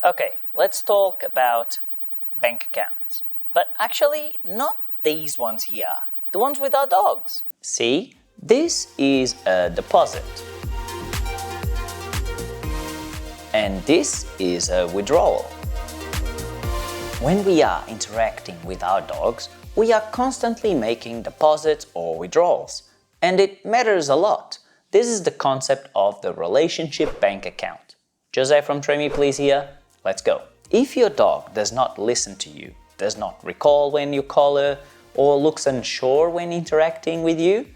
Okay, let's talk about bank accounts. But actually, not these ones here, the ones with our dogs. See, this is a deposit. And this is a withdrawal. When we are interacting with our dogs, we are constantly making deposits or withdrawals. And it matters a lot. This is the concept of the relationship bank account. Jose from Tremi, please here. Let's go. If your dog does not listen to you, does not recall when you call her, or looks unsure when interacting with you,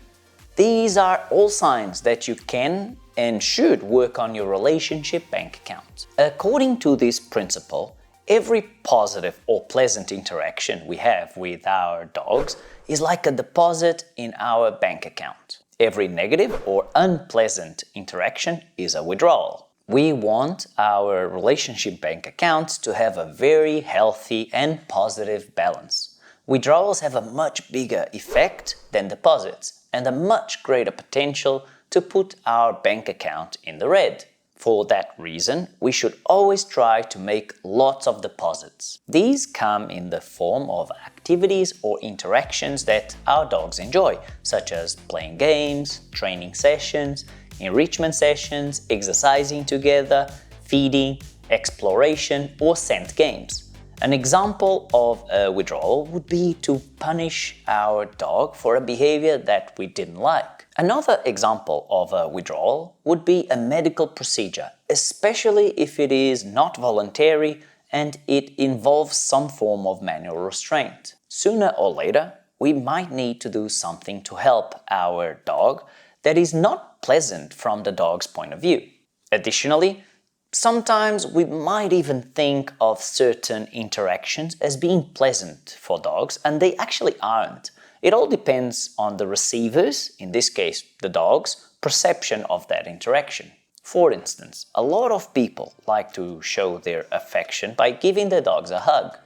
these are all signs that you can and should work on your relationship bank account. According to this principle, every positive or pleasant interaction we have with our dogs is like a deposit in our bank account. Every negative or unpleasant interaction is a withdrawal. We want our relationship bank accounts to have a very healthy and positive balance. Withdrawals have a much bigger effect than deposits and a much greater potential to put our bank account in the red. For that reason, we should always try to make lots of deposits. These come in the form of activities or interactions that our dogs enjoy, such as playing games, training sessions, enrichment sessions, exercising together, feeding, exploration, or scent games. An example of a withdrawal would be to punish our dog for a behavior that we didn't like. Another example of a withdrawal would be a medical procedure, especially if it is not voluntary and it involves some form of manual restraint. Sooner or later, we might need to do something to help our dog that is not pleasant from the dog's point of view. Additionally, sometimes we might even think of certain interactions as being pleasant for dogs, and they actually aren't. It all depends on the receiver's, in this case the dog's, perception of that interaction. For instance, a lot of people like to show their affection by giving their dogs a hug.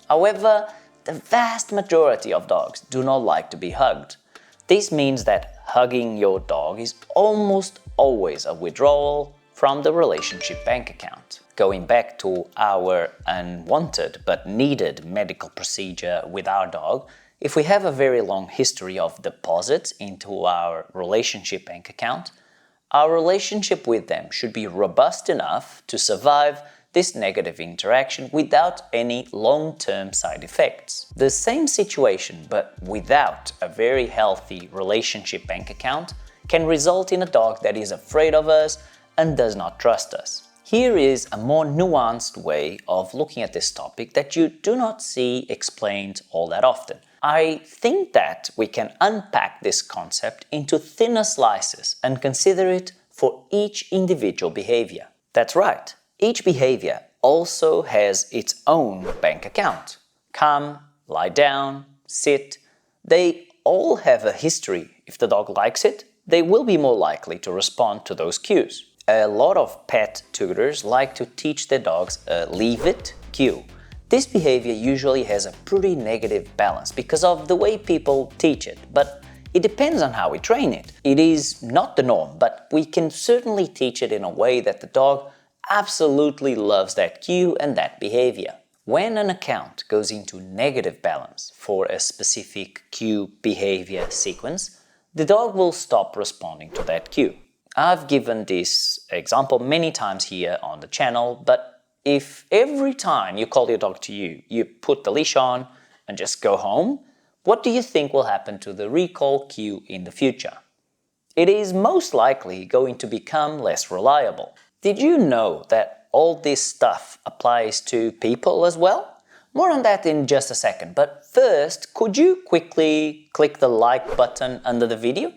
However, the vast majority of dogs do not like to be hugged. This means that hugging your dog is almost always a withdrawal from the relationship bank account. Going back to our unwanted but needed medical procedure with our dog, if we have a very long history of deposits into our relationship bank account, our relationship with them should be robust enough to survive this negative interaction without any long-term side effects. The same situation, but without a very healthy relationship bank account, can result in a dog that is afraid of us and does not trust us. Here is a more nuanced way of looking at this topic that you do not see explained all that often. I think that we can unpack this concept into thinner slices and consider it for each individual behavior. That's right. Each behavior also has its own bank account. Come, lie down, sit. They all have a history. If the dog likes it, they will be more likely to respond to those cues. A lot of pet tutors like to teach their dogs a leave it cue. This behavior usually has a pretty negative balance because of the way people teach it, but it depends on how we train it. It is not the norm, but we can certainly teach it in a way that the dog absolutely loves that cue and that behavior. When an account goes into negative balance for a specific cue behavior sequence, the dog will stop responding to that cue. I've given this example many times here on the channel, but if every time you call your dog to you, you put the leash on and just go home, what do you think will happen to the recall cue in the future? It is most likely going to become less reliable. Did you know that all this stuff applies to people as well? More on that in just a second, but first, could you quickly click the like button under the video?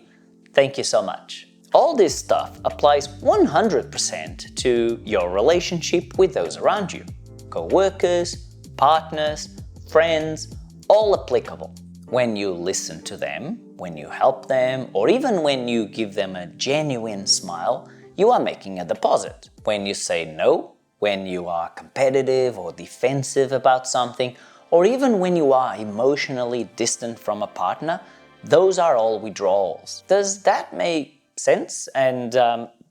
Thank you so much. All this stuff applies 100% to your relationship with those around you. Co-workers, partners, friends, all applicable. When you listen to them, when you help them, or even when you give them a genuine smile, you are making a deposit. When you say no, when you are competitive or defensive about something, or even when you are emotionally distant from a partner, those are all withdrawals. Does that make sense? And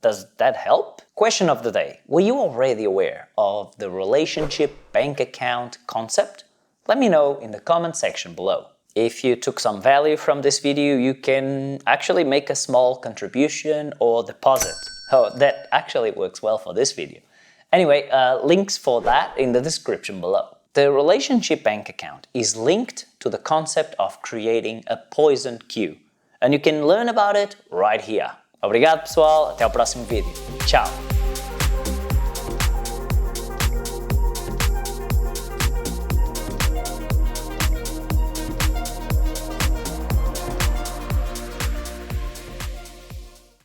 Does that help? Question of the day. Were you already aware of the relationship bank account concept? Let me know in the comment section below. If you took some value from this video, you can actually make a small contribution or deposit. Oh, that actually works well for this video. Anyway, links for that in the description below. The relationship bank account is linked to the concept of creating a poison queue, and you can learn about it right here. Obrigado, pessoal. Até o próximo vídeo. Tchau!